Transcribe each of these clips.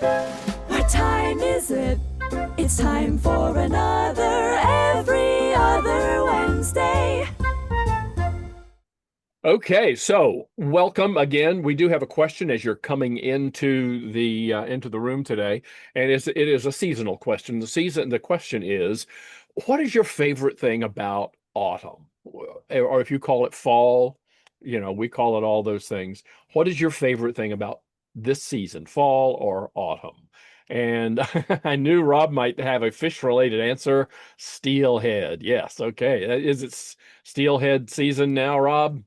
What time is it? It's time for another Every Other Wednesday. Okay, so welcome again. We do have a question as you're coming into the room today, and it is a seasonal question. The question is, what is your favorite thing about autumn? Or if you call it fall, we call it all those things. What is your favorite thing about this season, fall or autumn? And I knew Rob might have a fish-related answer. Steelhead. Yes, okay. Is it steelhead season now, Rob?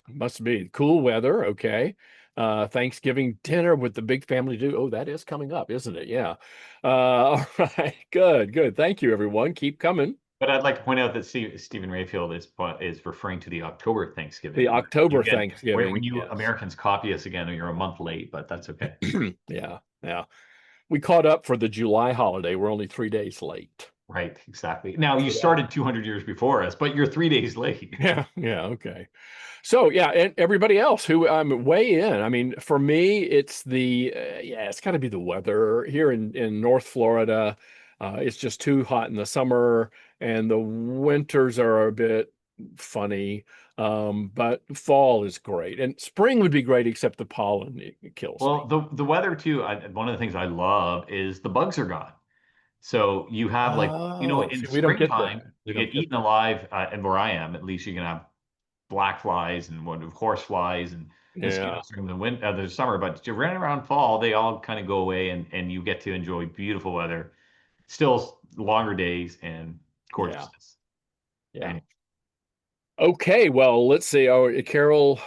Must be cool weather. Okay. Thanksgiving dinner with the big family do. Oh, that is coming up, isn't it? Yeah. All right. Good, good. Thank you, everyone. Keep coming. But I'd like to point out that Stephen Rayfield is referring to the October Thanksgiving. The October Again, Thanksgiving. when you Yes. Americans copy us again, you're a month late, but that's okay. Yeah. Yeah. We caught up for the July holiday. We're only 3 days late. Right, exactly. Now you started 200 years before us, but you're 3 days late. Yeah. Yeah. Okay. So yeah, and everybody else who weigh in. I mean, for me, it's it's got to be the weather here in North Florida. It's just too hot in the summer, and the winters are a bit funny. But fall is great, and spring would be great, except the pollen it kills me. Well, the weather too. One of the things I love is the bugs are gone. So you have Oh, in see, we don't get that. springtime, We you don't get get eaten that. alive, and where I am, at least you can have black flies and horse flies and Yeah, mosquitoes during the summer. But you're running around fall, they all kind of go away, and you get to enjoy beautiful weather, still longer days and yeah, gorgeousness. yeah. Anyway, Okay, well, let's see. Oh, Carol,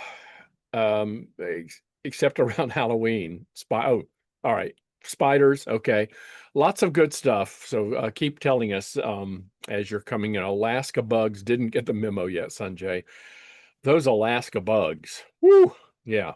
except around Halloween. Oh, all right. Spiders. Okay. Lots of good stuff. So keep telling us as you're coming in. Alaska bugs didn't get the memo yet, Sunjay. Those Alaska bugs. Woo. Yeah.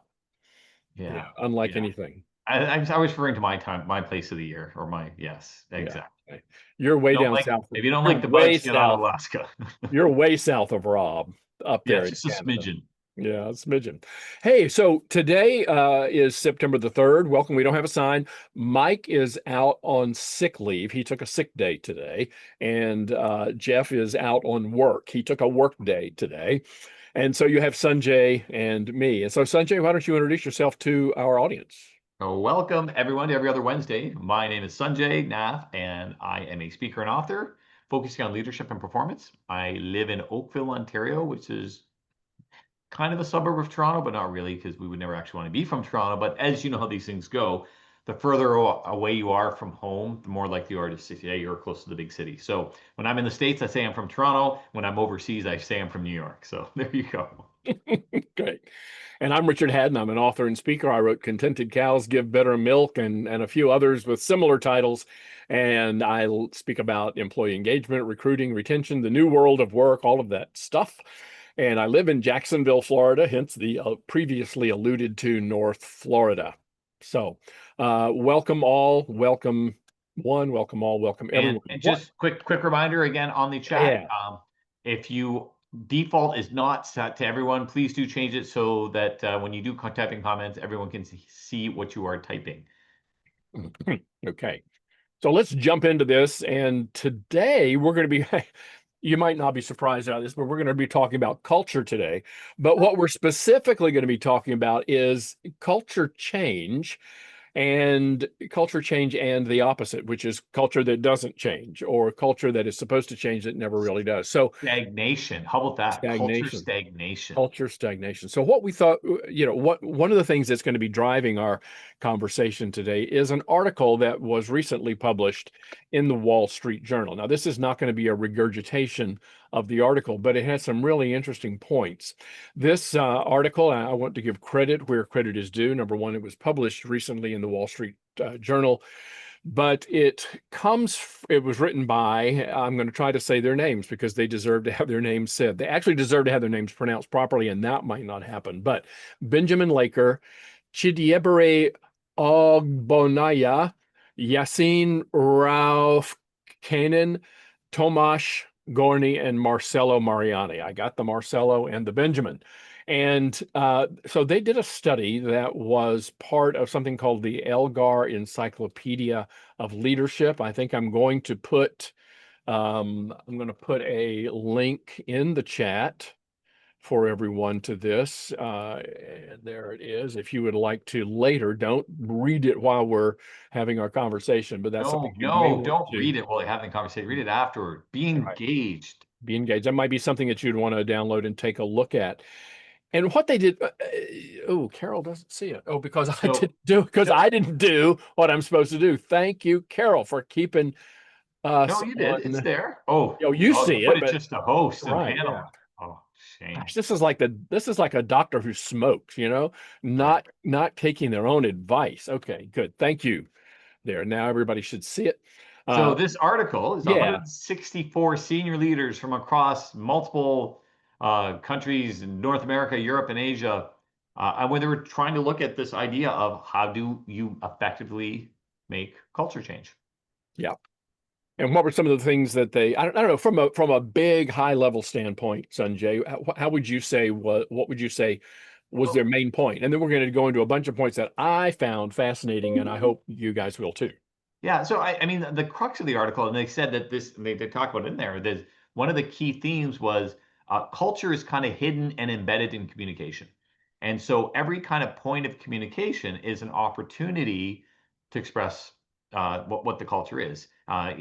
Yeah. yeah, Unlike yeah. anything. I was referring to my place of the year, yes, Yeah. exactly. Okay. You're way down south. Maybe you don't You're like the way bugs, get out of south. Alaska. You're way south of Rob up Yeah, there in just a Canada. smidgen. Yeah, a smidgen. Hey, so today is September the 3rd. Welcome. We don't have a sign. Mike is out on sick leave. He took a sick day today. And Jeff is out on work. He took a work day today. And so you have Sunjay and me. And so, Sunjay, why don't you introduce yourself to our audience? So welcome everyone to Every Other Wednesday. My name is Sunjay Nath, and I am a speaker and author focusing on leadership and performance. I live in Oakville, Ontario, which is kind of a suburb of Toronto, but not really because we would never actually want to be from Toronto. But as you know how these things go, the further away you are from home, the more likely you are to say you're close to the big city. So when I'm in the States, I say I'm from Toronto. When I'm overseas, I say I'm from New York. So there you go. Great. And I'm Richard Haddon. I'm an author and speaker. I wrote Contented Cows Give Better Milk and a few others with similar titles. And I speak about employee engagement, recruiting, retention, the new world of work, all of that stuff. And I live in Jacksonville, Florida, hence the previously alluded to North Florida. So welcome all, welcome one, welcome all, welcome everyone. And What? just quick reminder again on the chat. Yeah. If you default is not set to everyone, please do change it so that when you do typing comments, everyone can see what you are typing. Okay. So let's jump into this. And today we're going to be, you might not be surprised about this, but we're going to be talking about culture today. But what we're specifically going to be talking about is culture change and the opposite, which is culture that doesn't change or culture that is supposed to change that never really does. So Stagnation. How about that? Culture stagnation. stagnation. Culture stagnation. So what we thought, one of the things that's going to be driving our conversation today is an article that was recently published in the Wall Street Journal. Now, this is not going to be a regurgitation of the article, but it has some really interesting points. This article, I want to give credit where credit is due. Number one, it was published recently in the Wall Street Journal. But it was written by, I'm going to try to say their names because they deserve to have their names said. They actually deserve to have their names pronounced properly, and that might not happen. But Benjamin Laker, Chidiebere Ogbonaya, Yassine Rauf Kanan, Tomasz Gorny, and Marcelo Mariani. I got the Marcelo and the Benjamin. And so they did a study that was part of something called the Elgar Encyclopedia of Leadership. I think I'm going to put a link in the chat for everyone to this. And there it is. If you would like to later, don't read it while we're having our conversation, but that's something you may No, want don't to. read it while you're having the conversation. Read it afterward. Be engaged. Be engaged. That might be something that you'd want to download and take a look at. And what they did, oh, Carol doesn't see it. Oh, because I didn't do what I'm supposed to do. Thank you, Carol, for keeping us. No, you did. It's there. You see put it, it just to host and right, panel. yeah. Oh, shame. Gosh, this is like a doctor who smokes, not taking their own advice. Okay, good. Thank you. There. Now everybody should see it. So this article is yeah. 164 senior leaders from across multiple countries in North America, Europe, and Asia. And when they were trying to look at this idea of how do you effectively make culture change. Yeah. And what were some of the things that they, I don't know, from a big high level standpoint, Sunjay, how would you say, what would you say was their main point? And then we're going to go into a bunch of points that I found fascinating, and I hope you guys will too. Yeah, so I mean, the crux of the article, and they said that they talk about it in there, that one of the key themes was culture is kind of hidden and embedded in communication. And so every kind of point of communication is an opportunity to express what the culture is. To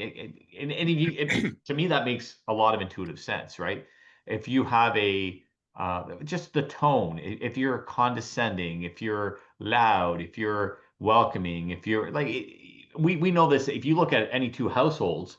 me, that makes a lot of intuitive sense, right? If you have just the tone, if you're condescending, if you're loud, if you're welcoming, if you're like, we know this. If you look at any two households,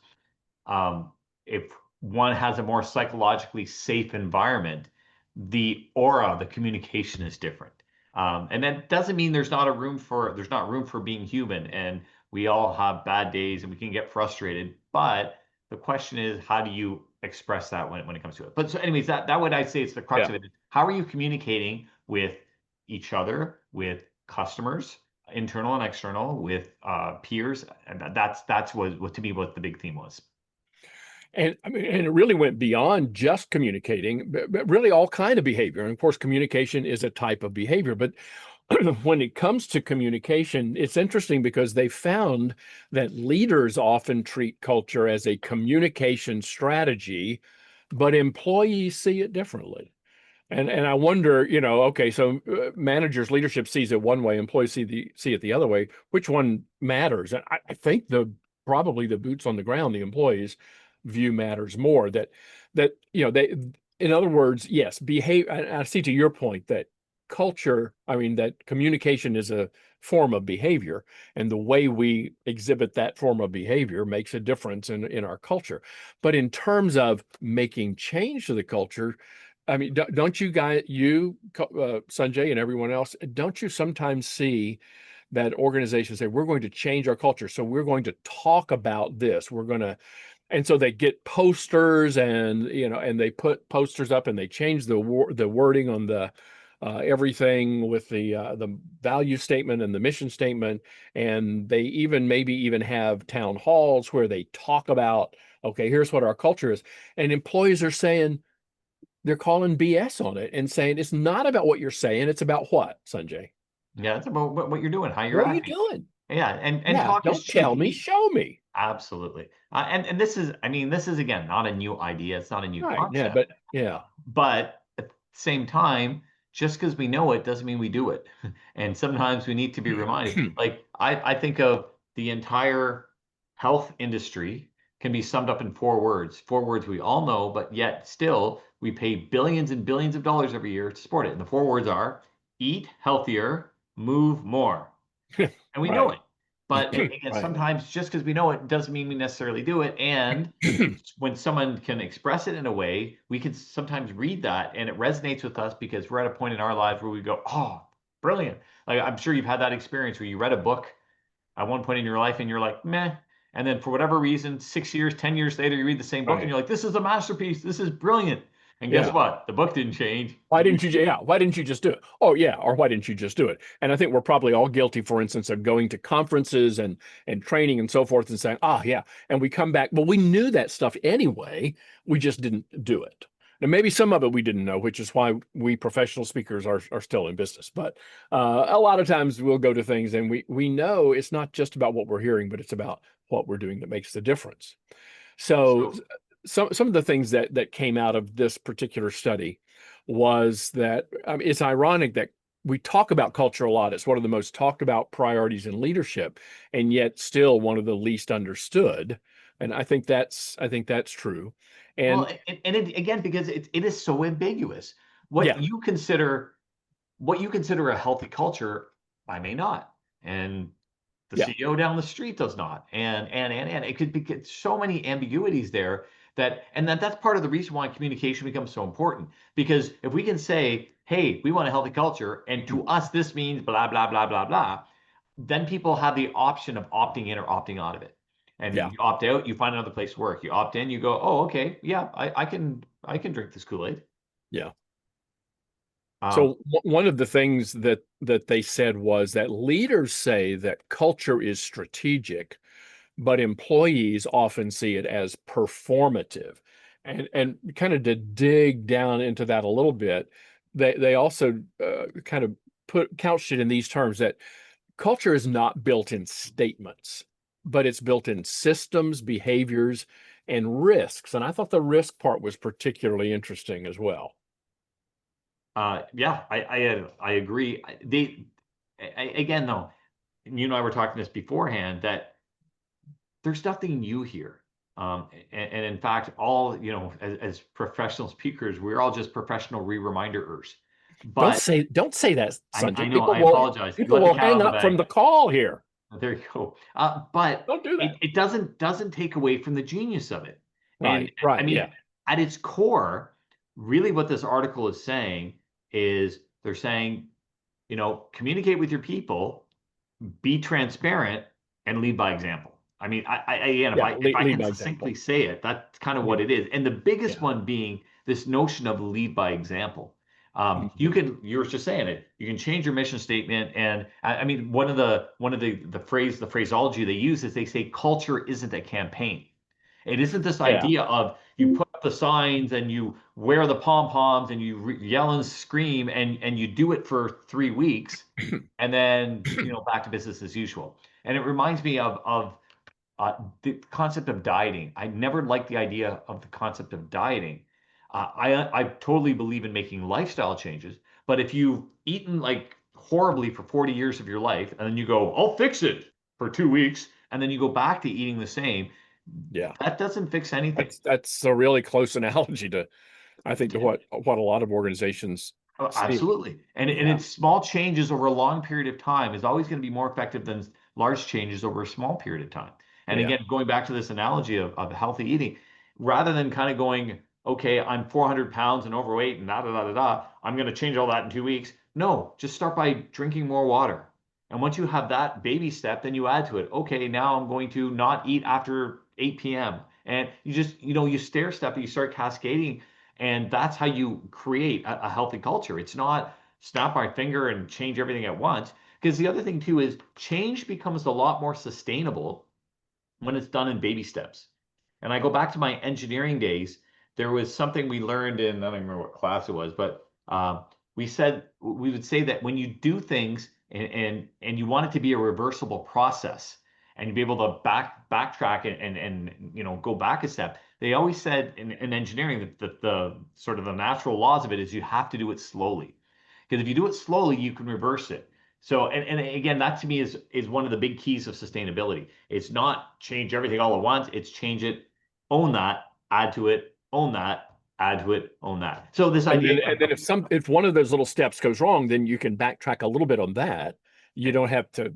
if one has a more psychologically safe environment, the aura, the communication is different. And that doesn't mean there's not room for being human, and we all have bad days and we can get frustrated. But the question is, how do you express that when it comes to it? But so anyways, that would, I'd say, it's the crux of it. How are you communicating with each other, with customers, internal and external, with peers? And that's what to me what the big theme was. And I mean, and it really went beyond just communicating, but really all kind of behavior. And of course, communication is a type of behavior. But when it comes to communication, it's interesting because they found that leaders often treat culture as a communication strategy, but employees see it differently. And I wonder, okay, so managers, leadership sees it one way, employees see it the other way. Which one matters? And I think probably the boots on the ground, the employees view matters more. That they, in other words, yes, behave. I see to your point that culture, that communication is a form of behavior, and the way we exhibit that form of behavior makes a difference in our culture. But in terms of making change to the culture, don't you guys, Sunjay and everyone else, don't you sometimes see that organizations say, we're going to change our culture, so we're going to talk about this, and so they get posters and they put posters up and they change the wording on the everything with the value statement and the mission statement, and they maybe even have town halls where they talk about, okay, here's what our culture is, and employees are saying, they're calling BS on it and saying it's not about what you're saying, it's about what, Sunjay? Yeah, it's about what you're doing, how you're acting. What are you doing? Yeah, and talk don't tell me, show me. Absolutely. And this is again not a new idea. It's not a new concept. But at the same time, just because we know it doesn't mean we do it. And sometimes we need to be reminded. Like I think of the entire health industry can be summed up in 4 words. 4 words we all know, but yet still we pay billions and billions of dollars every year to support it. And the 4 words are eat healthier, move more. And we know it. But again, sometimes just because we know it doesn't mean we necessarily do it. And when someone can express it in a way, we can sometimes read that and it resonates with us because we're at a point in our lives where we go, oh, brilliant. Like I'm sure you've had that experience where you read a book at one point in your life and you're like, meh. And then for whatever reason, 6 years, 10 years later, you read the same book and you're like, this is a masterpiece. This is brilliant. And guess what? The book didn't change. Why didn't you just do it? Oh, yeah. Or why didn't you just do it? And I think we're probably all guilty, for instance, of going to conferences and training and so forth and saying, and we come back. Well, we knew that stuff anyway. We just didn't do it. And maybe some of it we didn't know, which is why we professional speakers are still in business. But a lot of times we'll go to things and we know it's not just about what we're hearing, but it's about what we're doing that makes the difference. So So, some of the things that came out of this particular study was that it's ironic that we talk about culture a lot. It's one of the most talked about priorities in leadership, and yet still one of the least understood. And I think that's true. well, And and it, again, because it is so ambiguous. yeah, What you consider a healthy culture, I may not, and the yeah, CEO down the street does not, and it could be so many ambiguities there that's part of the reason why communication becomes so important. Because if we can say, "Hey, we want a healthy culture," and to us this means blah blah blah blah blah, then people have the option of opting in or opting out of it. And yeah, you opt out, you find another place to work. You opt in, you go, "Oh, okay, yeah, I can drink this Kool-Aid." yeah. Um, So one of the things that they said was that leaders say that culture is strategic, but employees often see it as performative. And kind of to dig down into that a little bit, they also kind of couched it in these terms that culture is not built in statements, but it's built in systems, behaviors, and risks. And I thought the risk part was particularly interesting as well. yeah, I agree. Again, though, and you and I were talking this beforehand, that there's nothing new here. And in fact, all, as professional speakers, we're all just professional re-reminderers. Don't But say don't say that, I Sanjay. know, People I will apologize. You people let the will cat out hang of the up from bag. the call here. There you go. But Don't do that. it doesn't take away from the genius of it. And Right, I right, mean, yeah, at its core, really what this article is saying is they're saying, communicate with your people, be transparent, and lead by example. I mean, again, if yeah. I Lead can by succinctly example. say it, that's kind of what Yeah, it is. And the biggest yeah. one being this notion of lead by example. Mhm. You were just saying it. You can change your mission statement, and I mean, the phraseology they use is they say culture isn't a campaign. It isn't this Yeah, idea of you put up the signs and you wear the pom poms and you yell and scream and you do it for 3 weeks, and then back to business as usual. And it reminds me of the concept of dieting. I never liked the idea of the concept of dieting. I totally believe in making lifestyle changes, but if you've eaten like horribly for 40 years of your life and then you go, "I'll fix it" for 2 weeks, and then you go back to eating the same, yeah. that doesn't fix anything. That's a really close analogy to I think to what a lot of organizations Oh, see. absolutely. And Yeah, it's small changes over a long period of time is always going to be more effective than large changes over a small period of time. And yeah, again, going back to this analogy of healthy eating, rather than kind of going, "Okay, I'm 400 pounds and overweight and da da da da da, I'm going to change all that in 2 weeks." No, just start by drinking more water. And once you have that baby step, then you add to it. "Okay, now I'm going to not eat after 8 p.m." And you just, you stair step, you start cascading, and that's how you create a healthy culture. It's not snap my finger and change everything at once. Because the other thing too is change becomes a lot more sustainable when it's done in baby steps. And I go back to my engineering days. There was something we learned in, I don't remember what class it was, but we would say that when you do things and you want it to be a reversible process and you be able to backtrack and go back a step, they always said in engineering that the sort of the natural laws of it is you have to do it slowly. Because if you do it slowly, you can reverse it. So, and again, that to me is one of the big keys of sustainability. It's not change everything all at once. It's change it, own that, add to it, own that, add to it, own that. So this and idea then and then if one of those little steps goes wrong, then you can backtrack a little bit on that. You don't have to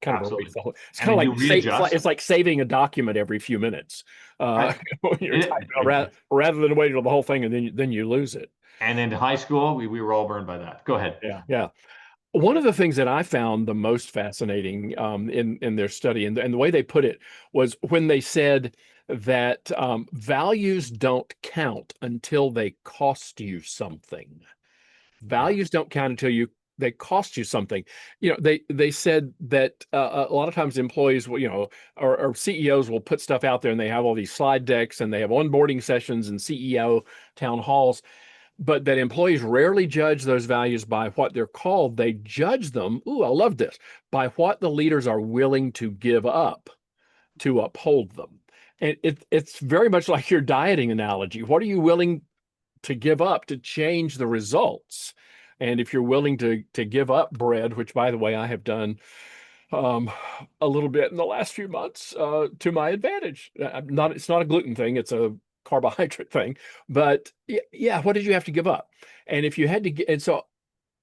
kind of erase absolutely, the whole. It's and kind of then like you readjust. it's like saving a document every few minutes. Uh, When you're it, typing, rather than waiting till the whole thing and then you lose it. and in high school, we were all burned by that. Go ahead. Yeah, yeah. One of the things that I found the most fascinating in their study and the way they put it was when they said that values don't count until they cost you something. Yeah. Values don't count until you they cost you something. They said that a lot of times employees will, or CEOs will put stuff out there, and they have all these slide decks, and they have onboarding sessions and CEO town halls, but that employees rarely judge those values by what they're called. They judge them, ooh, I love this, by what the leaders are willing to give up to uphold them. And it's very much like your dieting analogy. What are you willing to give up to change the results? And if you're willing to give up bread, which, by the way, I have done a little bit in the last few months to my advantage. It's not a gluten thing; it's a carbohydrate thing. But yeah, what did you have to give up? And if you had to get, and so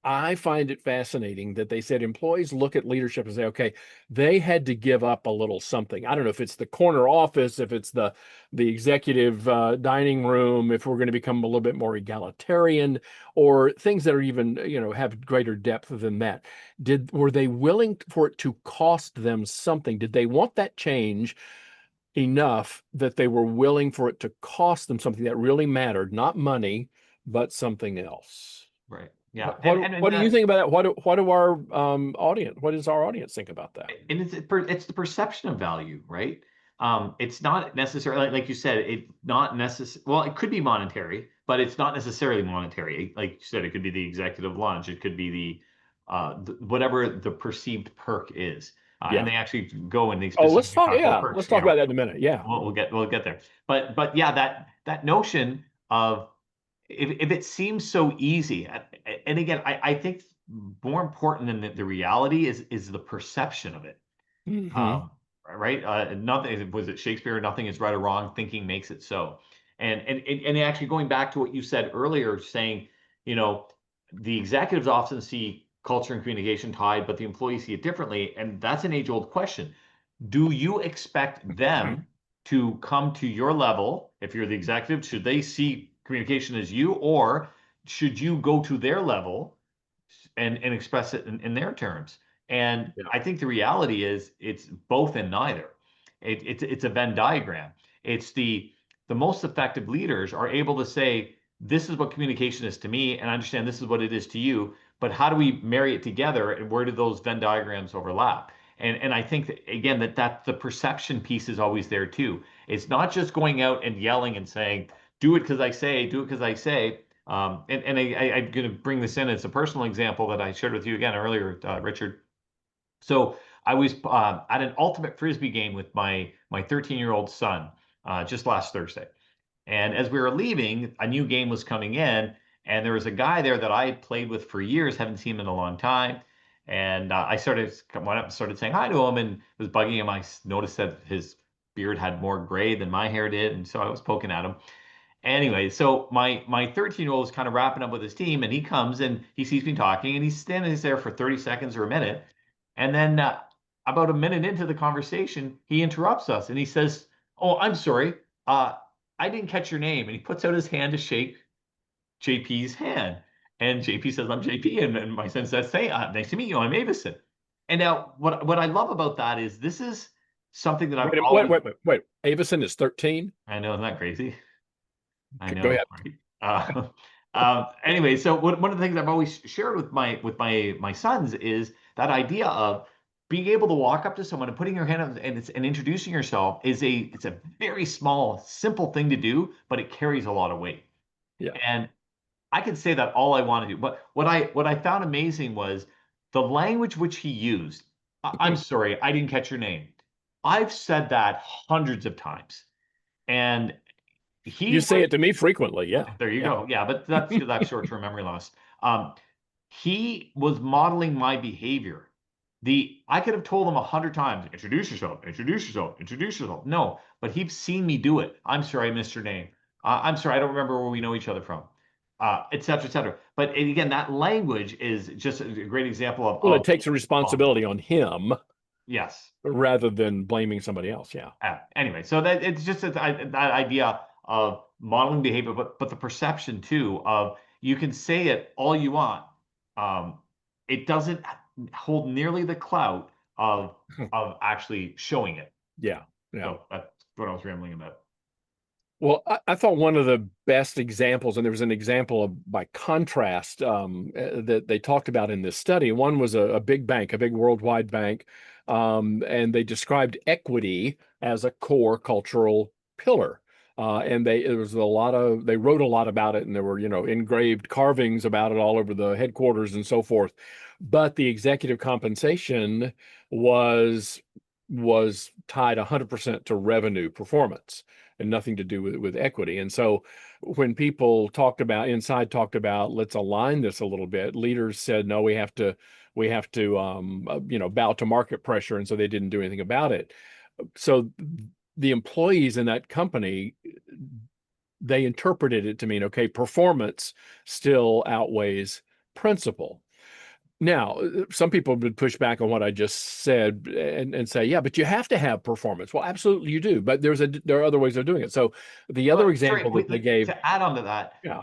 I find it fascinating that they said employees look at leadership and say, okay, they had to give up a little something. I don't know if it's the corner office, if it's the executive dining room, if we're going to become a little bit more egalitarian, or things that are even, have greater depth than that. Were they willing for it to cost them something? Did they want that change enough that they were willing for it to cost them something that really mattered, not money, but something else? Right. Yeah. What do you think about that? What do our audience? What does our audience think about that? And it's the perception of value, right? It's not necessarily like you said. It's not necessary. Well, it could be monetary, but it's not necessarily monetary. Like you said, it could be the executive lunch. It could be the whatever the perceived perk is. And they actually go and they let's talk. Yeah, perks, let's talk about that in a minute. Yeah, we'll get there. But yeah, that notion of if it seems so easy, and again, I think more important than the reality is the perception of it. Mm-hmm. Right? Nothing was it Shakespeare? Nothing is right or wrong. Thinking makes it so. And actually going back to what you said earlier, saying, the executives often see culture and communication tied, but the employees see it differently, and that's an age-old question. Do you expect them to come to your level? If you're the executive, should they see communication as you, or should you go to their level and express it in their terms? And I think the reality is it's both and neither. It's a Venn diagram. It's the most effective leaders are able to say, this is what communication is to me, and I understand this is what it is to you, but how do we marry it together, and where do those Venn diagrams overlap? And I think that, again, that the perception piece is always there too. It's not just going out and yelling and saying, do it because I say, do it because I say. I'm going to bring this in as a personal example that I shared with you again earlier, Richard. So I was at an ultimate frisbee game with my 13-year-old son just last Thursday. And as we were leaving, a new game was coming in, and there was a guy there that I had played with for years, haven't seen him in a long time. And I went up and started saying hi to him, and was bugging him. I noticed that his beard had more gray than my hair did, and so I was poking at him. Anyway, so my 13-year-old is kind of wrapping up with his team, and he comes and he sees me talking, and he's standing there for 30 seconds or a minute. And then about a minute into the conversation, he interrupts us and he says, "Oh, I'm sorry. I didn't catch your name." And he puts out his hand to shake JP's hand. And JP says, "I'm JP." And my son says, "Hey, nice to meet you. I'm Avison." And now what I love about that is this is something that I've always... Wait. Avison is 13? I know, isn't that crazy? I know. Go ahead. Right? Anyway, so one of the things I've always shared with my sons is that idea of being able to walk up to someone and putting your hand up and introducing yourself it's a very small, simple thing to do, but it carries a lot of weight. Yeah. And I can say that all I want to do, but what I found amazing was the language which he used. I'm sorry, I didn't catch your name. I've said that hundreds of times, and you say it to me frequently. Yeah. There you go. Yeah, but that's short-term memory loss. He was modeling my behavior. I could have told him 100 times, introduce yourself, introduce yourself, introduce yourself. No, but he'd seen me do it. I'm sorry, I missed your name. I'm sorry, I don't remember where we know each other from, et cetera, et cetera. But again, that language is just a great example of... Well, it takes a responsibility on him. Yes. Rather than blaming somebody else. Yeah. Anyway, so that it's just that idea of modeling behavior, but the perception too of you can say it all you want. It doesn't hold nearly the clout of actually showing it. Yeah. So that's what I was rambling about. Well, I thought one of the best examples, and there was an example by contrast that they talked about in this study. One was a big bank, a big worldwide bank, and they described equity as a core cultural pillar. And there was they wrote a lot about it, and there were, engraved carvings about it all over the headquarters and so forth. But the executive compensation was was tied 100% to revenue performance and nothing to do with equity. And so when people talked about let's align this a little bit, leaders said no, we have to bow to market pressure, and so they didn't do anything about it. So the employees in that company, they interpreted it to mean, okay, performance still outweighs principle. Now, some people would push back on what I just said and say, yeah, but you have to have performance. Well, absolutely you do, but there are other ways of doing it. So the other But sorry, example that they gave, to add on to that, yeah,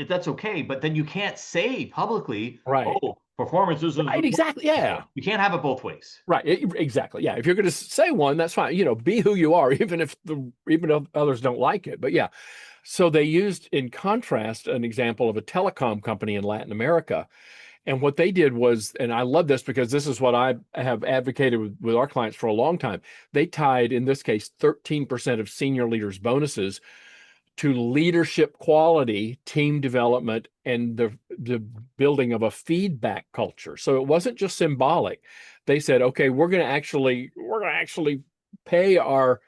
that's okay, but then you can't say publicly, right, oh, performance isn't as right, important. exactly, yeah, You can't have it both ways. right, exactly, yeah. If you're going to say one, that's fine. Be who you are, even if others don't like it. But yeah, so they used in contrast an example of a telecom company in Latin America. And what they did was, and I love this because this is what I have advocated with our clients for a long time. They tied, in this case, 13% of senior leaders' bonuses to leadership quality, team development, and the building of a feedback culture. So it wasn't just symbolic. They said, okay, we're going to actually pay our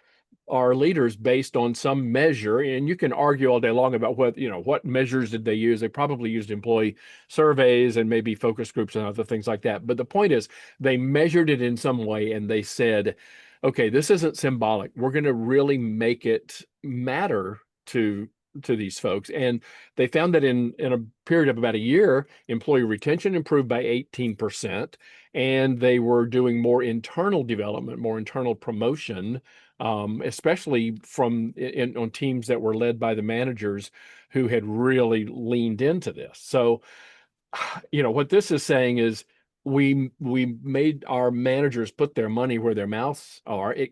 leaders based on some measure, and you can argue all day long about what measures did they use. They probably used employee surveys and maybe focus groups and other things like that. But the point is, they measured it in some way, and they said, okay, this isn't symbolic. We're going to really make it matter to these folks. And they found that in a period of about a year, employee retention improved by 18%, and they were doing more internal development, more internal promotion, especially on teams that were led by the managers who had really leaned into this. So, what this is saying is we made our managers put their money where their mouths are. It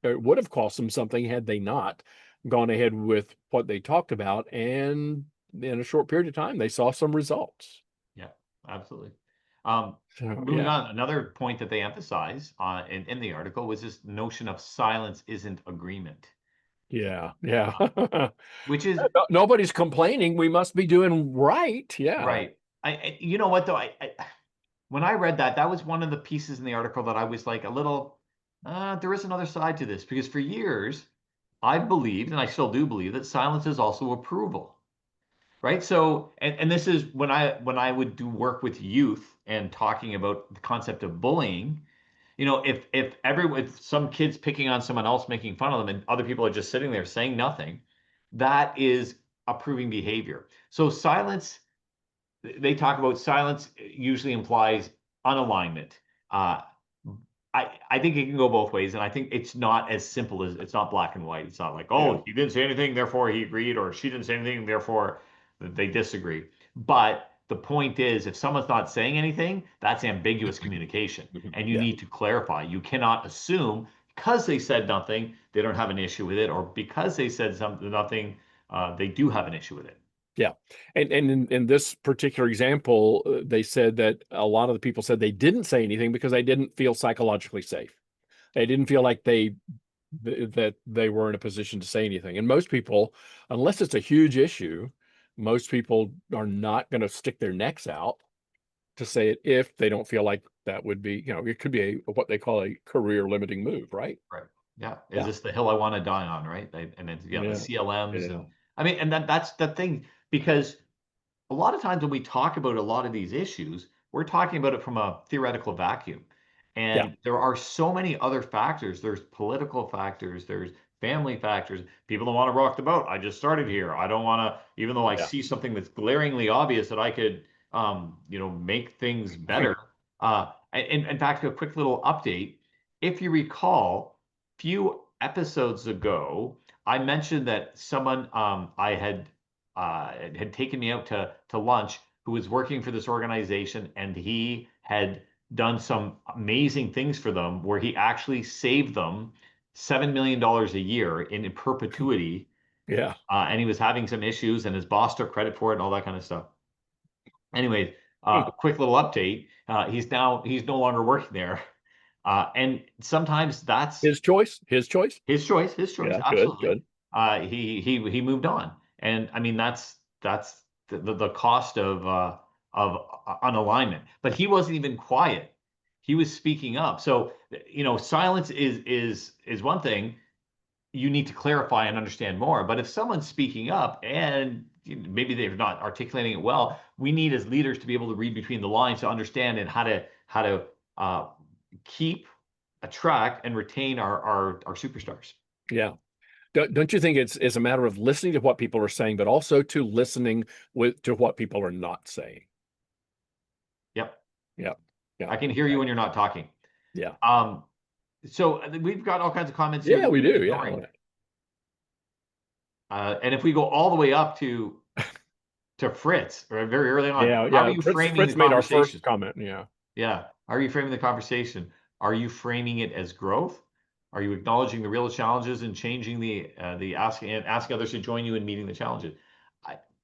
would have cost them something had they not gone ahead with what they talked about. And in a short period of time, they saw some results. Yeah, absolutely. So, Moving on, another point that they emphasize in the article was this notion of silence isn't agreement, yeah, yeah. which is Nobody's complaining. We must be doing right. Yeah. right. You know what though, when I read that, that was one of the pieces in the article that I was like a little, there is another side to this, because for years I've believed, and I still do believe, that silence is also approval. Right. So, and this is when I would do work with youth and talking about the concept of bullying, if some kids picking on someone else, making fun of them, and other people are just sitting there saying nothing, that is approving behavior. So silence, they talk about silence usually implies unalignment. Uh, I think it can go both ways, and I think it's not as simple as, it's not black and white. It's not like, Yeah. oh, he didn't say anything, therefore he agreed, or she didn't say anything, therefore they disagree. But the point is, if someone's not saying anything, that's ambiguous communication, and you Yeah. need to clarify. You cannot assume because they said nothing, they don't have an issue with it, or because they said nothing, they do have an issue with it. Yeah. And in this particular example, they said that a lot of the people said they didn't say anything because they didn't feel psychologically safe. They didn't feel like that they were in a position to say anything. And most people, unless it's a huge issue, most people are not going to stick their necks out to say it if they don't feel like that would be, it could be what they call a career limiting move, right? Right. Yeah. Is Yeah. this the hill I want to die on? Right. And then, yeah, the Yeah. CLMs. Yeah. And I mean, and that's the thing, because a lot of times when we talk about a lot of these issues, we're talking about it from a theoretical vacuum. Yeah. And there are so many other factors. There's political factors, there's family factors. People don't want to rock the boat. I just started here. I don't want to, even though I Yeah. see something that's glaringly obvious that I could, make things better. And in fact, a quick little update. If you recall, few episodes ago, I mentioned that someone had taken me out to lunch, who was working for this organization, and he had done some amazing things for them where he actually saved them $7 million a year in perpetuity. Yeah. And he was having some issues, and his boss took credit for it and all that kind of stuff. Anyway, quick little update. He's no longer working there. And sometimes that's His choice. His choice. Yeah, absolutely. Good. He moved on. And I mean, that's the cost of unalignment. But he wasn't even quiet. He was speaking up. So, silence is one thing. You need to clarify and understand more. But if someone's speaking up and maybe they're not articulating it well, we need as leaders to be able to read between the lines to understand and how to keep, attract, and retain our superstars. Yeah. Don't you think it's a matter of listening to what people are saying, but also to listening to what people are not saying? Yep. Yeah. I can hear you when you're not talking. Yeah. So we've got all kinds of comments here. Yeah, we do. Yeah. And if we go all the way up to Fritz, or very early on, how are you framing Fritz the made our conversation? first comment. Yeah. Yeah. How are you framing the conversation? Are you framing it as growth? Are you acknowledging the real challenges and changing the asking others to join you in meeting the challenges?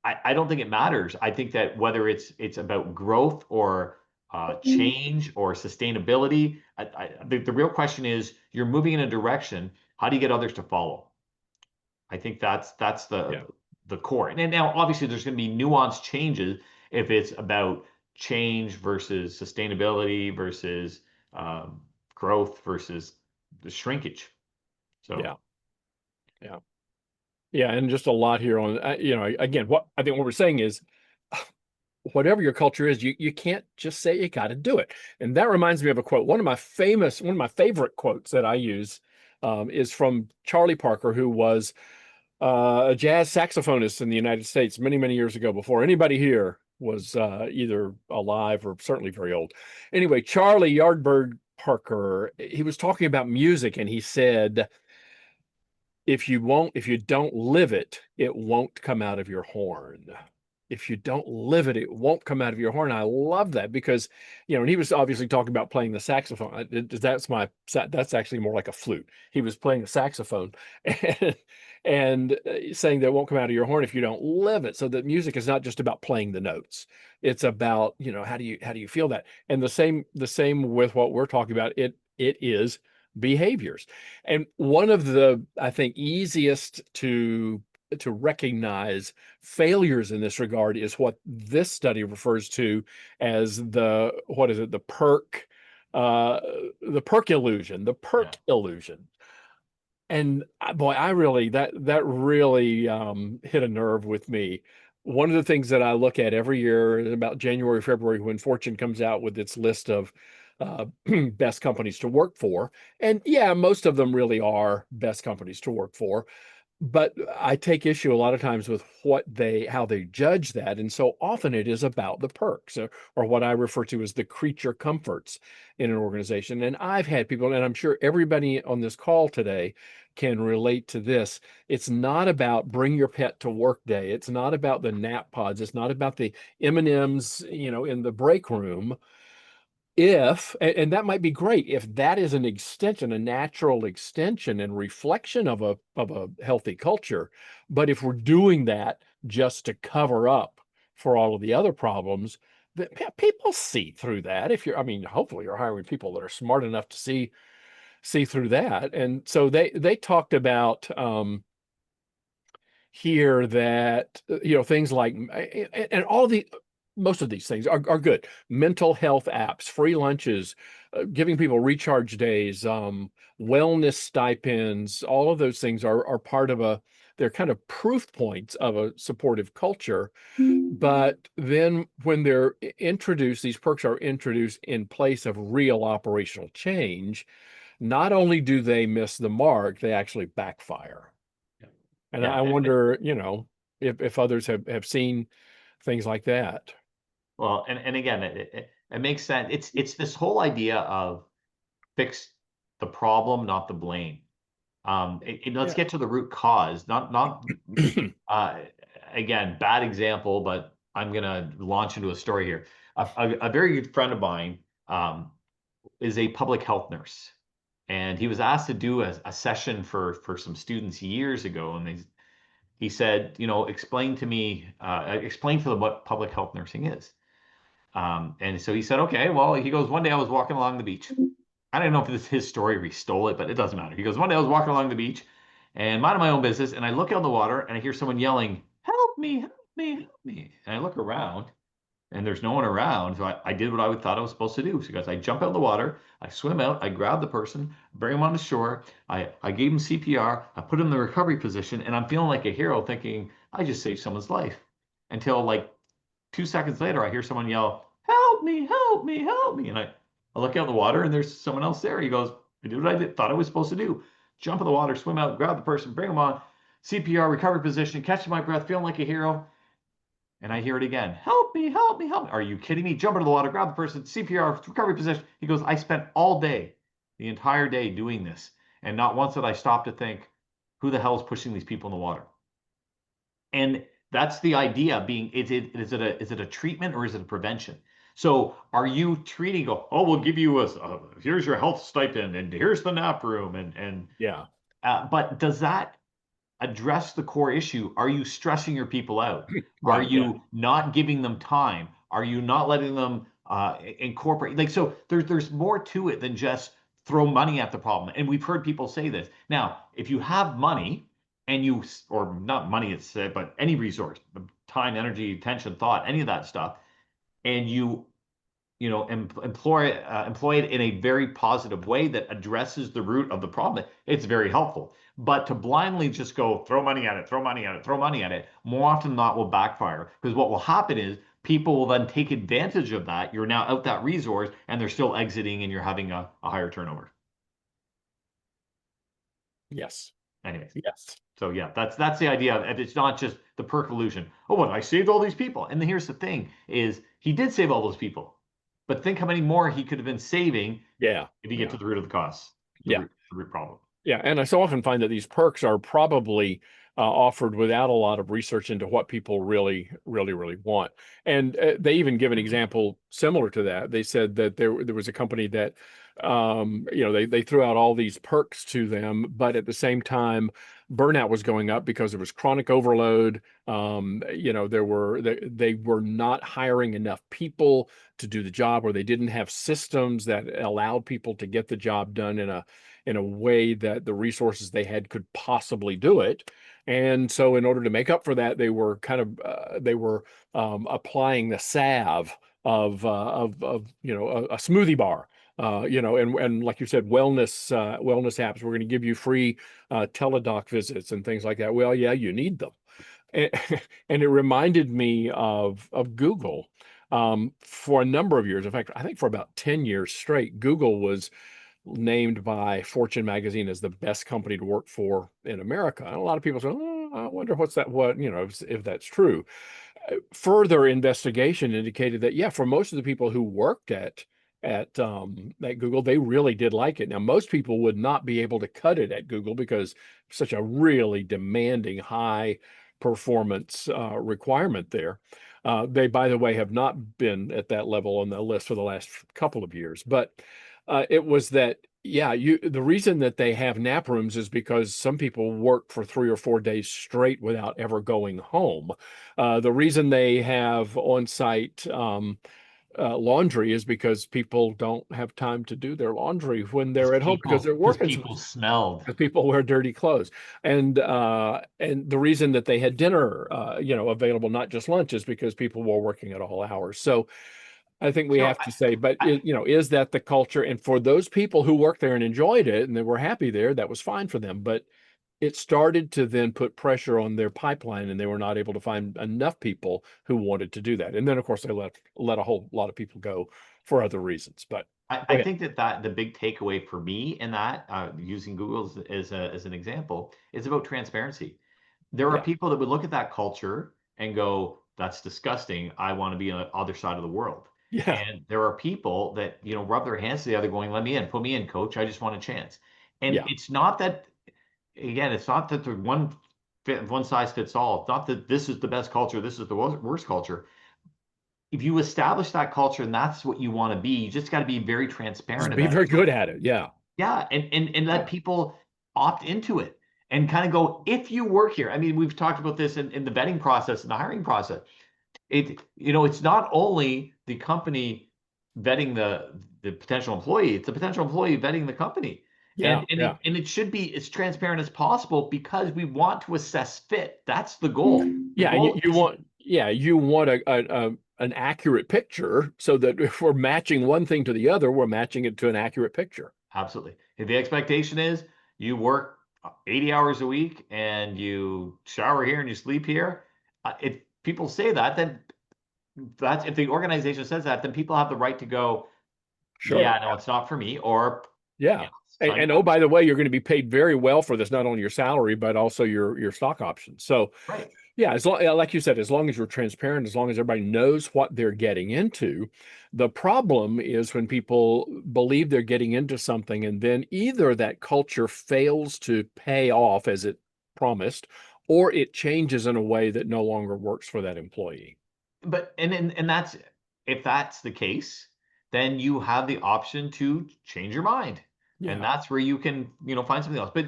I don't think it matters. I think that whether it's about growth or change or sustainability, the real question is, you're moving in a direction. How do you get others to follow? I think that's the core. And now, obviously, there's going to be nuanced changes if it's about change versus sustainability versus growth versus the shrinkage. So yeah, and just a lot here on again, what I think what we're saying is, whatever your culture is, you can't just say you got to do it. And that reminds me of a quote. One of my favorite quotes that I use is from Charlie Parker, who was a jazz saxophonist in the United States many years ago, before anybody here was either alive or certainly very old. Anyway, Charlie Yardbird Parker, he was talking about music, and he said, if you don't live it, it won't come out of your horn. If you don't live it, it won't come out of your horn. I love that because, and he was obviously talking about playing the saxophone. That's actually more like a flute. He was playing the saxophone and saying that it won't come out of your horn if you don't live it. So that music is not just about playing the notes. It's about, how do you feel that? And the same with what we're talking about. It is behaviors. And one of the, I think, easiest to recognize failures in this regard is what this study refers to as the perk illusion, illusion. And boy, I really, that really hit a nerve with me. One of the things that I look at every year about January, February, when Fortune comes out with its list of best companies to work for, and yeah, most of them really are best companies to work for, but I take issue a lot of times with how they judge that. And so often it is about the perks, or what I refer to as the creature comforts in an organization. And I've had people, and I'm sure everybody on this call today can relate to this. It's not about bring your pet to work day. It's not about the nap pods. It's not about the M&Ms, in the break room. And that might be great if that is an extension, a natural extension and reflection of a healthy culture. But if we're doing that just to cover up for all of the other problems, people see through that. Hopefully you're hiring people that are smart enough to see through that. And so they talked about here that things like, and most of these things are good. Mental health apps, free lunches, giving people recharge days, wellness stipends, all of those things are part of they're kind of proof points of a supportive culture. But then when they're introduced, these perks are introduced in place of real operational change, not only do they miss the mark, they actually backfire. And I wonder, if others have seen things like that. Well, and again, it makes sense. It's this whole idea of fix the problem, not the blame. Let's get to the root cause. Not again, bad example, but I'm gonna launch into a story here. A very good friend of mine is a public health nurse, And he was asked to do a session for some students years ago, and he said, explain to me, explain to them what public health nursing is. And so he said, okay, well, he goes, one day I was walking along the beach. I don't know if this is his story or he stole it, but it doesn't matter. He goes, one day I was walking along the beach and minding my own business, and I look out in the water and I hear someone yelling, help me, help me, help me. And I look around and there's no one around. So I did what I thought I was supposed to do. So guys, I jump out in the water, I swim out, I grab the person, bring him on the shore. I gave him CPR, I put him in the recovery position, and I'm feeling like a hero thinking, I just saved someone's life. Until like 2 seconds later, I hear someone yell, help me, help me, help me. And I look out in the water and there's someone else there. He goes, I did what thought I was supposed to do. Jump in the water, swim out, grab the person, bring him on, CPR, recovery position, catching my breath, feeling like a hero. And I hear it again. Help me, help me, help me. Are you kidding me? Jump into the water, grab the person, CPR, recovery position. He goes, I spent all day, the entire day doing this. And not once did I stop to think, who the hell is pushing these people in the water? And that's the idea being, is it a treatment or is it a prevention? So are you treating, we'll give you here's your health stipend and here's the nap room and Yeah. But does that address the core issue? Are you stressing your people out? Are Right. you not giving them time? Are you not letting them incorporate? Like, so there's more to it than just throw money at the problem. And we've heard people say this. Now, if you have money and or not money, but any resource, time, energy, attention, thought, any of that stuff, and employ it in a very positive way that addresses the root of the problem, it's very helpful. But to blindly just go throw money at it, throw money at it, throw money at it, more often than not will backfire. Because what will happen is people will then take advantage of that. You're now out that resource and they're still exiting and you're having a higher turnover. Yes. Anyways. Yes. So yeah, that's the idea. It's not just the perk illusion. Oh, what, I saved all these people. And here's the thing is he did save all those people. But think how many more he could have been saving Yeah. if you get to the root of the cause, Yeah. the root problem. Yeah. And I so often find that these perks are probably offered without a lot of research into what people really, really, really want. And they even give an example similar to that. They said that there was a company that, they threw out all these perks to them, but at the same time, burnout was going up because there was chronic overload. They were not hiring enough people to do the job, or they didn't have systems that allowed people to get the job done in a way that the resources they had could possibly do it. And so in order to make up for that, they were applying the salve of a smoothie bar, and like you said, wellness apps. We're going to give you free teledoc visits and things like that. Well, yeah, you need them. And, and it reminded me of Google. For a number of years. In fact, I think for about 10 years straight, Google was named by Fortune magazine as the best company to work for in America. And a lot of people say, oh, I wonder if that's true. Further investigation indicated that, yeah, for most of the people who worked at Google, they really did like it. Now, most people would not be able to cut it at Google because such a really demanding high performance requirement there. They, by the way, have not been at that level on the list for the last couple of years. But it was that, yeah, the reason that they have nap rooms is because some people work for 3 or 4 days straight without ever going home. The reason they have on-site laundry is because people don't have time to do their laundry when they're at home because they're working. People smelled. Because people wear dirty clothes, and the reason that they had dinner, available, not just lunch, is because people were working at all hours. So I think we have to say, but is that the culture? And for those people who worked there and enjoyed it and they were happy there, that was fine for them. But it started to then put pressure on their pipeline, and they were not able to find enough people who wanted to do that. And then, of course, they let a whole lot of people go for other reasons. But I think that the big takeaway for me in that, using Google as an example, is about transparency. There are people that would look at that culture and go, that's disgusting. I want to be on the other side of the world. Yeah. And there are people that, rub their hands together going, let me in, put me in, coach. I just want a chance. And it's not that, again, it's not that the one size fits all. It's not that this is the best culture, this is the worst culture. If you establish that culture and that's what you want to be, you just got to be very transparent. Just be very good at it. Yeah. Yeah, and let Yeah. people opt into it and kind of go, if you work here. I mean, we've talked about this in the vetting process and the hiring process. It's not only the company vetting the potential employee, it's the potential employee vetting the company. Yeah. And Yeah. it should be as transparent as possible because we want to assess fit. That's the goal. The Yeah. And goal you is want, yeah, you want an accurate picture so that if we're matching one thing to the other, we're matching it to an accurate picture. absolutely. If the expectation is you work 80 hours a week and you shower here and you sleep here, if people say that, then that's if the organization says that, then people have the right to go, Sure. yeah, no, it's not for me, or Yeah. yeah, sign And me oh, up. by the way, you're going to be paid very well for this, not only your salary, but also your stock options. So Right. yeah, as long, like you said, as long as you're transparent, as long as everybody knows what they're getting into, the problem is when people believe they're getting into something and then either that culture fails to pay off as it promised, or it changes in a way that no longer works for that employee. But and that's if that's the case, then you have the option to change your mind. And Yeah. that's where you can, find something else. But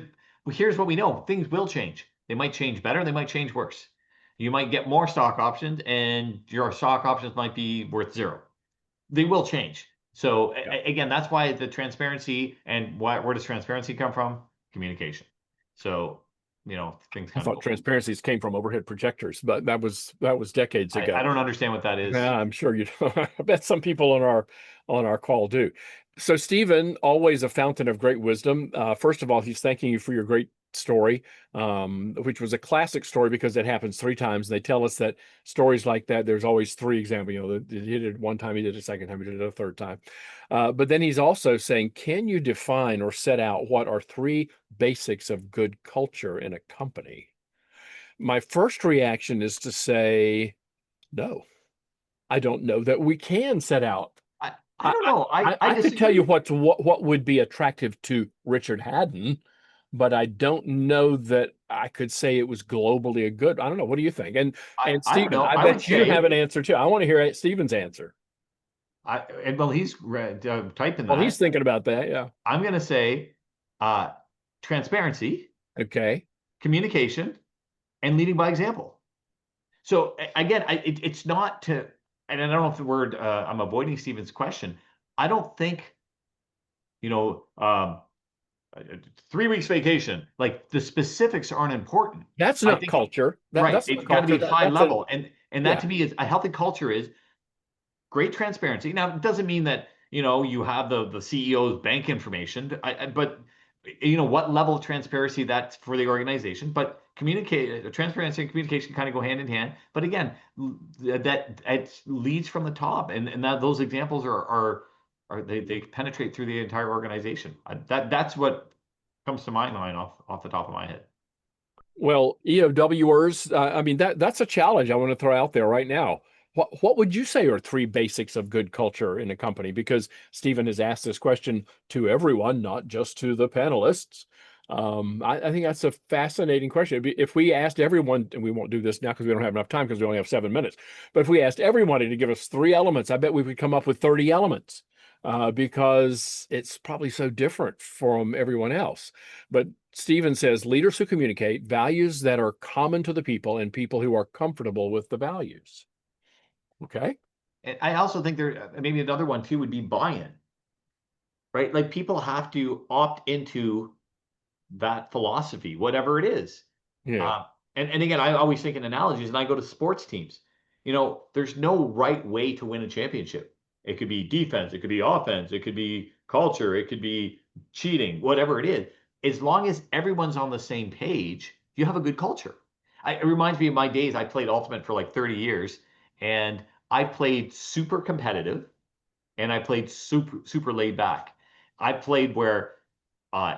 here's what we know. Things will change. They might change better, they might change worse. You might get more stock options and your stock options might be worth zero. They will change. So Yeah. again, that's why the transparency and where does transparency come from? Communication. So, things I kind of thought go. transparencies came from overhead projectors, but that was decades I ago. don't understand what that is. Yeah, I'm sure you do. I bet some people on our call do. So Stephen, always a fountain of great wisdom. First of all, he's thanking you for your great story, which was a classic story because it happens three times. They tell us that stories like that, there's always three examples. He did it one time, he did it a second time, he did it a third time. But then he's also saying, can you define or set out what are three basics of good culture in a company? My first reaction is to say, no. I don't know that we can set out. I I, don't know. I I could tell you disagree. what would be attractive to Richard Haddon, but I don't know that I could say it was globally a good. I don't know. What do you think? And I don't Stephen, know. I I would bet you have say an answer too. I want to hear Stephen's answer. well, he's typing Well, he's that. thinking about that. Yeah. I'm going to say uh, transparency, Okay. communication, and leading by example. So again, it's not to, and I don't know if the word I'm avoiding Stephen's question. I don't think you know um, 3 weeks vacation. Like the specifics aren't important. That's I not think culture. right. That's not It's got to be culture. high That's a level, and that yeah. to me is a healthy culture is great transparency. Now, it doesn't mean that, you have the CEO's bank information, but what level of transparency that's for the organization. But transparency and communication kind of go hand in hand. But again, that it leads from the top, and that those examples are they penetrate through the entire organization. That's what comes to my mind off the top of my head. Well, EOWers, I mean that's a challenge I want to throw out there right now. What would you say are three basics of good culture in a company? Because Stephen has asked this question to everyone, not just to the panelists. I think that's a fascinating question. If we asked everyone, and we won't do this now because we don't have enough time because we only have 7 minutes, but if we asked everybody to give us three elements, I bet we would come up with 30 elements because it's probably so different from everyone else. But Stephen says leaders who communicate values that are common to the people and people who are comfortable with the values. Okay. And I also think there maybe another one too would be buy-in, right? Like people have to opt into that philosophy, whatever it is. Yeah. And again, I always think in analogies, and I go to sports teams. There's no right way to win a championship. It could be defense, it could be offense, it could be culture, it could be cheating, whatever it is. As long as everyone's on the same page, you have a good culture. It reminds me of my days. I played Ultimate for like 30 years, and I played super competitive, and I played super laid back. I played where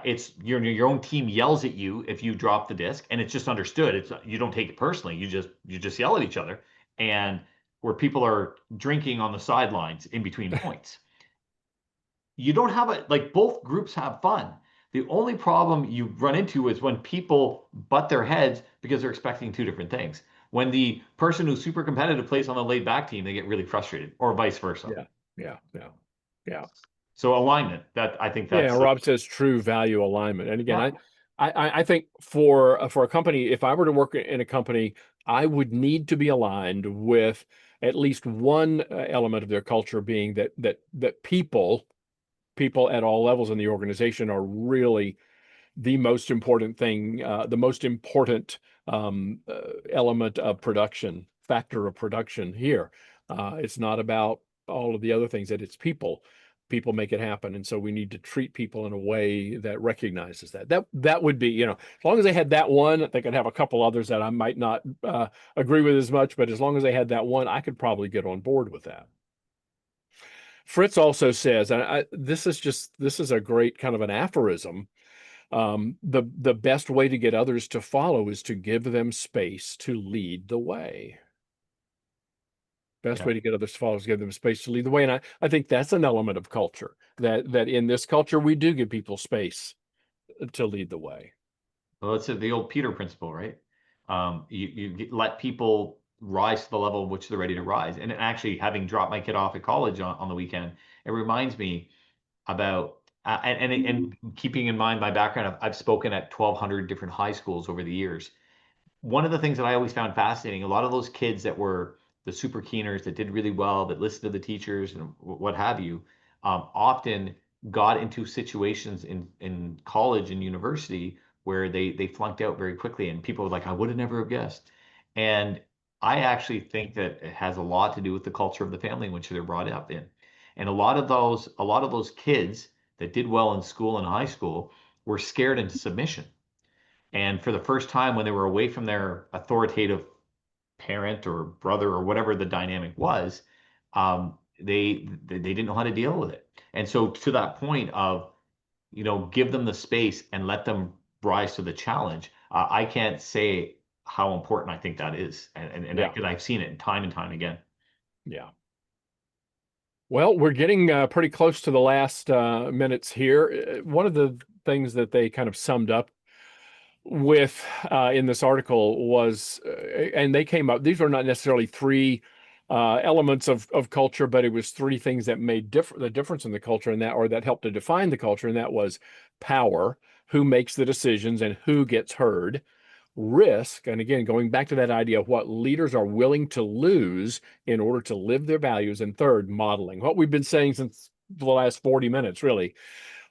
it's your own team yells at you if you drop the disc, and it's just understood. It's you don't take it personally. You just yell at each other, and where people are drinking on the sidelines in between points. You don't have it like both groups have fun. The only problem you run into is when people butt their heads because they're expecting two different things. When the person who's super competitive plays on the laid back team, they get really frustrated, or vice versa. Yeah. Yeah. Yeah. Yeah. So alignment, that I think Yeah, that's Rob says true value alignment. And again, yeah. I think for a company, if I were to work in a company, I would need to be aligned with at least one element of their culture being that people at all levels in the organization are really the most important thing, the most important element of production, factor of production here. It's not about all of the other things, that it's people. People make it happen. And so we need to treat people in a way that recognizes that. That would be, as long as they had that one, they could have a couple others that I might not agree with as much, but as long as they had that one, I could probably get on board with that. Fritz also says, and this is a great kind of an aphorism. The best way to get others to follow is to give them space to lead the way. Best Yeah. way to get others to follow is give them space to lead the way. And I think that's an element of culture, that in this culture, we do give people space to lead the way. Well, it's the old Peter principle, right? You let people rise to the level which they're ready to rise. And actually, having dropped my kid off at college on the weekend, it reminds me about and keeping in mind my background, I've spoken at 1,200 different high schools over the years. One of the things that I always found fascinating, a lot of those kids that were the super keeners that did really well, that listened to the teachers and what have you, often got into situations in college and university where they flunked out very quickly, and people were like, I would have never have guessed. And I actually think that it has a lot to do with the culture of the family in which they're brought up in. And a lot of those kids that did well in school and high school were scared into submission. And for the first time, when they were away from their authoritative parent or brother or whatever the dynamic was, they didn't know how to deal with it. And so to that point of, give them the space and let them rise to the challenge. I can't say how important I think that is, and Yeah. because I've seen it time and time again. Yeah. Well, we're getting pretty close to the last minutes here. One of the things that they kind of summed up with in this article was, and they came up, these were not necessarily three elements of culture, but it was three things that made the difference in the culture, and that helped to define the culture, and that was power, who makes the decisions and who gets heard; risk, and again, going back to that idea of what leaders are willing to lose in order to live their values; and third, modeling, what we've been saying since the last 40 minutes, really.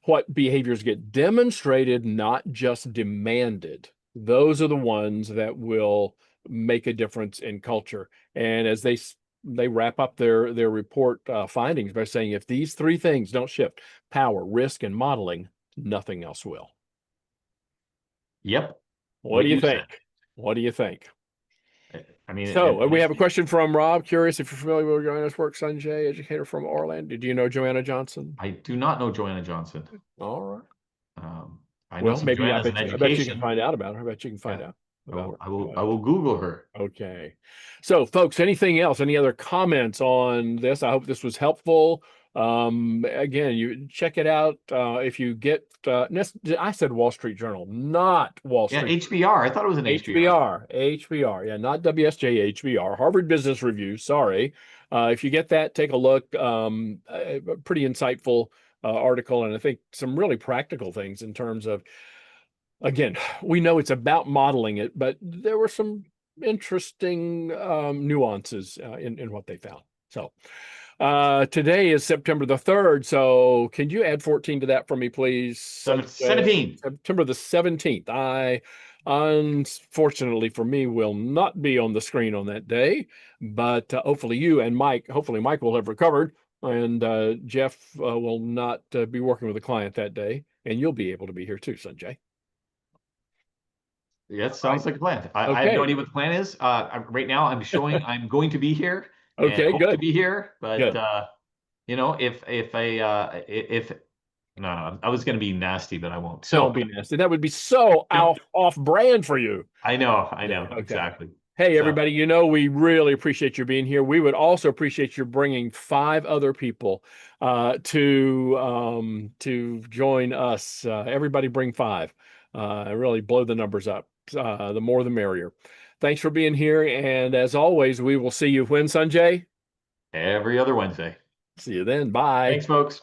What behaviors get demonstrated, not just demanded. Those are the ones that will make a difference in culture. And as they wrap up their report findings by saying, if these three things don't shift, power, risk, and modeling, nothing else will. Yep. What do you you said. think? What do you think? I mean, So we have a question from Rob. Curious if you're familiar with Joanna's work, Sunjay, educator from Orlando. Do you know Joanna Johnson? I do not know Joanna Johnson. All right. I know Well, some maybe Joannas in I bet you can education. find out about her. I bet you can find Yeah. out about I her. will Google her. Okay. So, folks, anything else? Any other comments on this? I hope this was helpful. Again, you check it out if you get. I said Wall Street Journal, not Wall Yeah, Street. HBR. I thought it was an HBR. HBR. Yeah, not WSJ, HBR, Harvard Business Review. Sorry. If you get that, take a look. A pretty insightful article, and I think some really practical things in terms of, again, we know it's about modeling it, but there were some interesting nuances in what they found. So today is September the 3rd. So can you add 14 to that for me, please? 17. September the 17th. I, unfortunately for me, will not be on the screen on that day, but hopefully you and Mike, will have recovered, and Jeff will not be working with a client that day, and you'll be able to be here too, Sunjay. Yeah, it sounds like a plan. I have Okay. no idea what the plan is. Right now, I'm showing I'm going to be here and Okay, hope to good. be here. But Good. if no, I was going to be nasty, but I won't. So Don't be nasty. That would be so off brand for you. I know, Yeah, okay. exactly. Hey, So- everybody, we really appreciate you being here. We would also appreciate you bringing 5 other people to join us. Everybody bring 5. Really blow the numbers up. The more the merrier. Thanks for being here. And as always, we will see you when, Sunjay? Every other Wednesday. See you then. Bye. Thanks, folks.